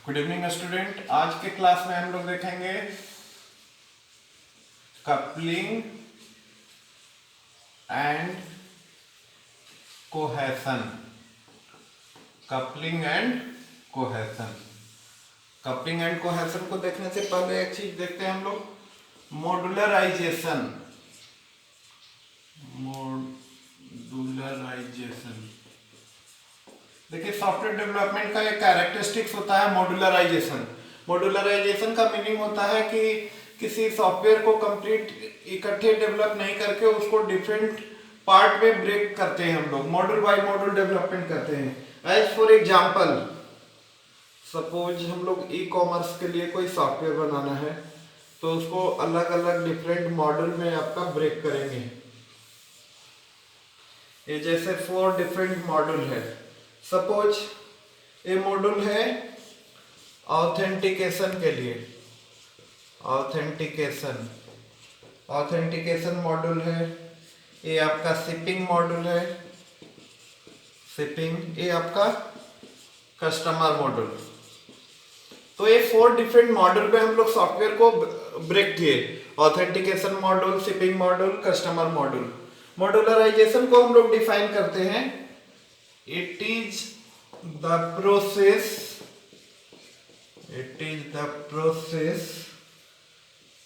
Good evening student. आज के class में हम लोग देखेंगे coupling and cohesion. Coupling and cohesion. Coupling and cohesion को देखने से पहले एक चीज देखते हैं हम लोग, मॉड्यूलराइजेशन। मॉड्यूलराइजेशन देखिए, सॉफ्टवेयर डेवलपमेंट का एक कैरेक्टरिस्टिक्स होता है मॉड्यूलराइजेशन। मॉड्यूलराइजेशन का मीनिंग होता है कि किसी सॉफ्टवेयर को कंप्लीट इकट्ठे डेवलप नहीं करके उसको डिफरेंट पार्ट में ब्रेक करते हैं हम लोग, मॉड्यूल बाय मॉड्यूल डेवलपमेंट करते हैं। एज फॉर एग्जांपल, सपोज हम लोग ई कॉमर्स के लिए कोई सॉफ्टवेयर बनाना है तो उसको अलग अलग डिफरेंट मॉड्यूल में आपका ब्रेक करेंगे। ये जैसे 4 डिफरेंट मॉड्यूल है। सपोज ये मॉड्यूल है ऑथेंटिकेशन के लिए, ऑथेंटिकेशन मॉड्यूल है। ये आपका शिपिंग मॉड्यूल है, शिपिंग। ये आपका कस्टमर मॉड्यूल। तो ये 4 डिफरेंट मॉड्यूल पे हम लोग सॉफ्टवेयर को ब्रेक किए, authentication module, shipping module, customer module. Modularisation को हम लोग डिफाइन करते हैं, it is the process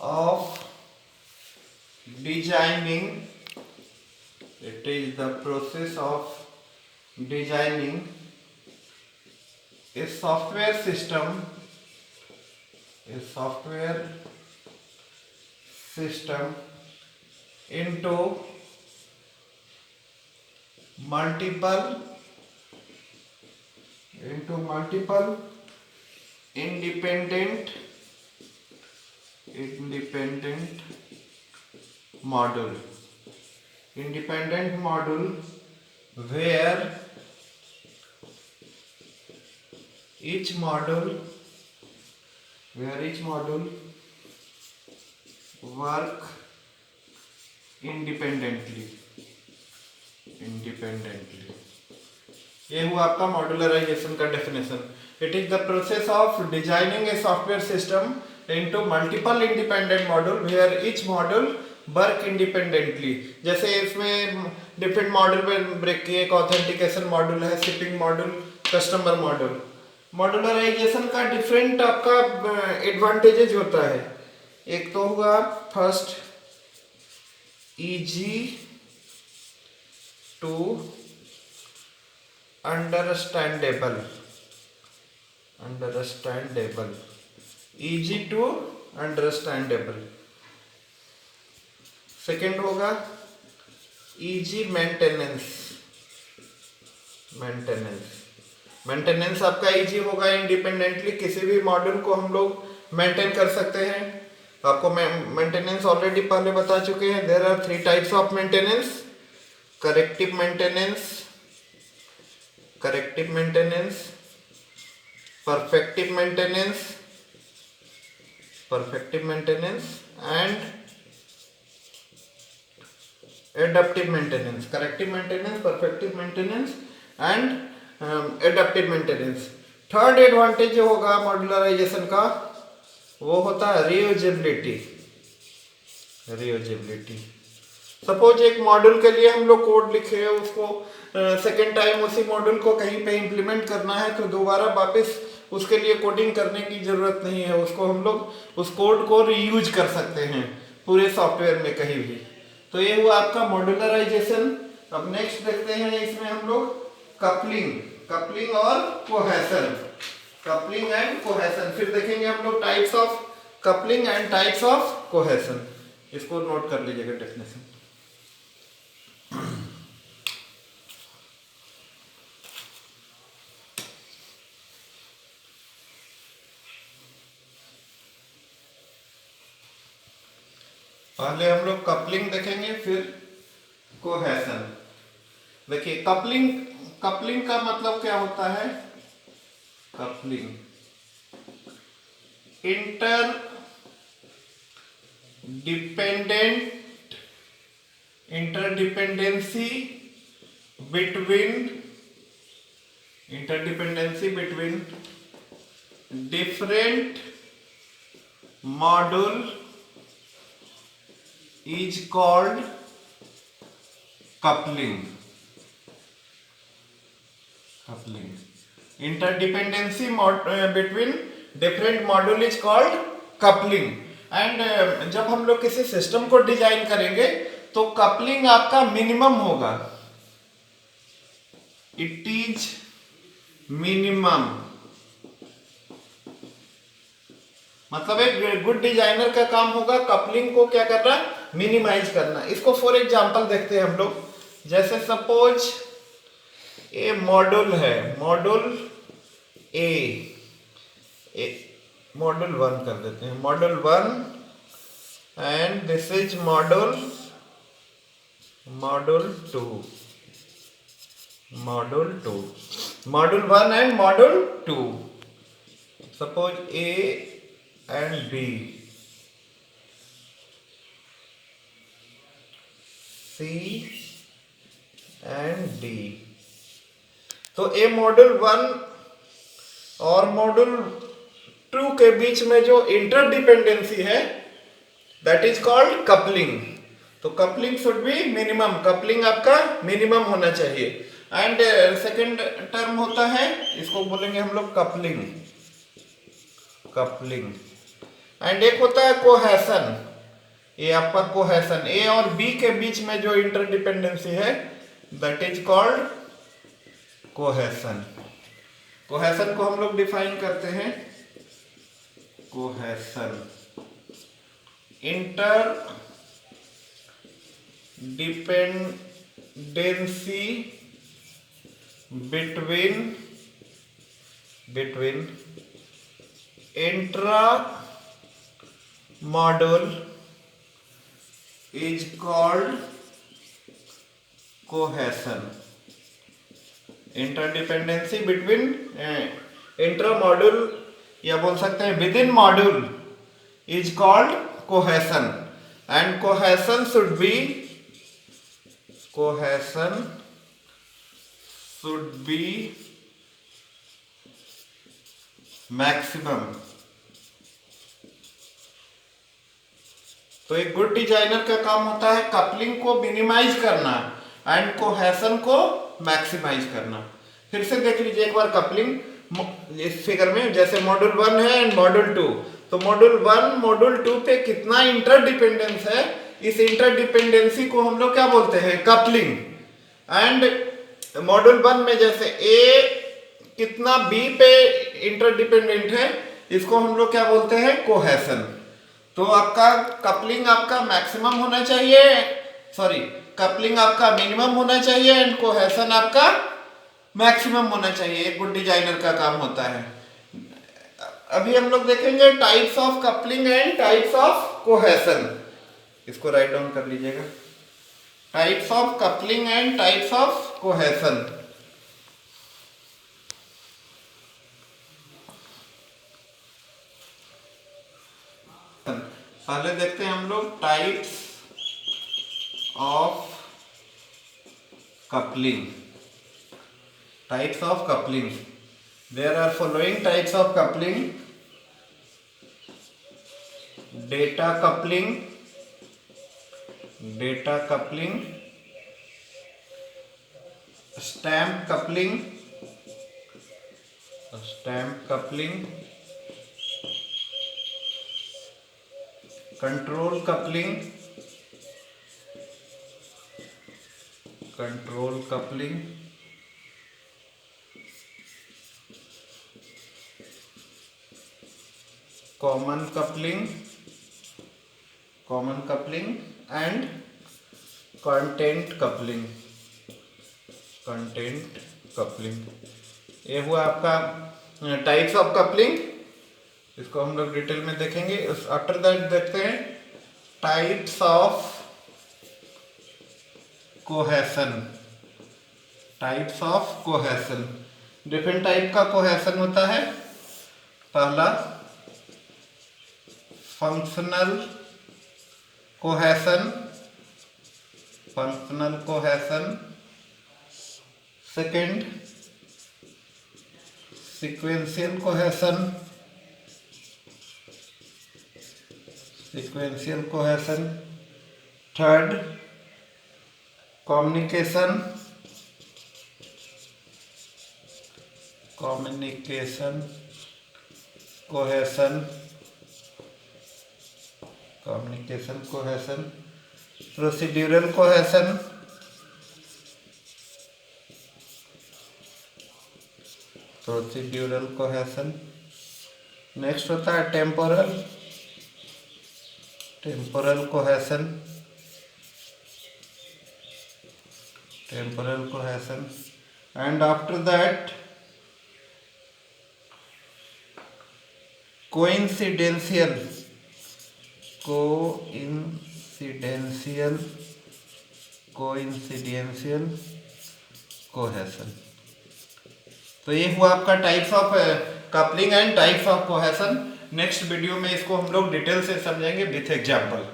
of designing a software system into multiple independent module where each module work independently। ये हुआ आपका मॉड्यूलराइजेशन का definition. It is the process of designing a software system into multiple independent module where each module work independently. जैसे इसमें different module में break किए, एक authentication module है, shipping module, customer module. Modularisation का डिफरेंट आपका advantages होता है। एक तो हुआ first, easy to understandable, easy to understandable. Second होगा इजी मेंटेनेंस आपका इजी होगा। इंडिपेंडेंटली किसी भी मॉड्यूल को हम लोग मेंटेन कर सकते हैं। आपको मेंटेनेंस ऑलरेडी पहले बता चुके हैं। There are 3 types of maintenance, corrective maintenance, perfective maintenance and adaptive maintenance। corrective maintenance, perfective maintenance and adaptive maintenance। Third advantage जो होगा मॉड्यूलराइजेशन का वो होता है रीयूजेबिलिटी। सपोज एक मॉड्यूल के लिए हम लोग कोड लिखे, उसको सेकेंड टाइम उसी मॉड्यूल को कहीं पे इंप्लीमेंट करना है तो दोबारा वापस उसके लिए कोडिंग करने की जरूरत नहीं है। उसको हम लोग उस कोड को रीयूज कर सकते हैं पूरे सॉफ्टवेयर में कहीं भी। तो ये हुआ आपका मॉड्यूलराइजेशन। अब नेक्स्ट देखते हैं, इसमें हम लोग कपलिंग और कोहेसन, कपलिंग एंड कोहेसन। फिर देखेंगे हम लोग types of coupling and types of cohesion. इसको नोट कर लीजिएगा डेफिनेशन। पहले हम लोग कपलिंग देखेंगे, फिर कोहेसन। देखिए कपलिंग का मतलब क्या होता है। Coupling interdependency between different module is called coupling. Interdependency between different module is called coupling. And जब हम लोग किसी सिस्टम को डिजाइन करेंगे तो कपलिंग आपका मिनिमम होगा. इट इज मिनिमम, मतलब एक गुड डिजाइनर का काम होगा कपलिंग को क्या करना, मिनिमाइज करना. इसको फॉर एग्जांपल देखते हैं हम लोग. जैसे सपोज ये मॉड्यूल है, मॉड्यूल ए, मॉड्यूल 1 कर देते हैं, module 1 and this is module 2, module 1 and module 2. Suppose A and B, C and D. तो ए मॉड्यूल 1 और मॉड्यूल 2 के बीच में जो इंटरडिपेंडेंसी है दैट इज कॉल्ड कपलिंग. तो coupling should be minimum, coupling आपका मिनिमम होना चाहिए. एंड सेकंड टर्म होता है, इसको बोलेंगे हम लोग कपलिंग. एंड एक होता है कोहेसन. ये आपका कोहेसन, ए और बी के बीच में जो इंटरडिपेंडेंसी है that is called cohesion. Cohesion को हम लोग डिफाइन करते हैं, cohesion inter dependency between intra module is called cohesion. Interdependency between intra module या बोल सकते हैं with in module is called cohesion. And cohesion should be maximum. तो एक गुड डिजाइनर का काम होता है कपलिंग को मिनिमाइज करना एंड कोहेसन को मैक्सिमाइज करना. फिर से देख लीजिए एक बार कपलिंग इस फिगर में. जैसे मॉड्यूल 1 है एंड मॉड्यूल 2, तो मॉड्यूल 1 मॉड्यूल 2 पे कितना इंटरडिपेंडेंस है, इस इंटरडिपेंडेंसी को हम लोग क्या बोलते हैं, कपलिंग. एंड मॉड्यूल 1 में जैसे ए कितना बी पे इंटरडिपेंडेंट है, इसको हम लोग क्या बोलते हैं, कोहेसन. तो आपका कपलिंग आपका मैक्सिमम होना चाहिए, सॉरी कपलिंग आपका मिनिमम होना चाहिए एंड कोहेसन आपका मैक्सिमम होना चाहिए. एक गुड डिजाइनर का काम होता है. अभी हम लोग देखेंगे types of coupling and types of cohesion. इसको राइट डाउन कर लीजिएगा. Types of coupling and types of cohesion. पहले देखते हैं हम लोग types of coupling. Types of coupling, there are following types of coupling. Data coupling, stamp coupling, control coupling, common coupling and content coupling. ये हुआ आपका टाइप्स ऑफ कपलिंग. इसको हम लोग डिटेल में देखेंगे. आफ्टर दैट देखते हैं types of cohesion. Different type का कोहेसन होता है. पहला functional cohesion, second sequential cohesion, sequential cohesion. Third, communication cohesion. Communication cohesion. Procedural cohesion. Next होता है temporal cohesion. And after that coincidental cohesion. तो ये हुआ आपका types of coupling and types of cohesion. Next video में इसको हम लोग डिटेल से समझेंगे विथ एग्जाम्पल।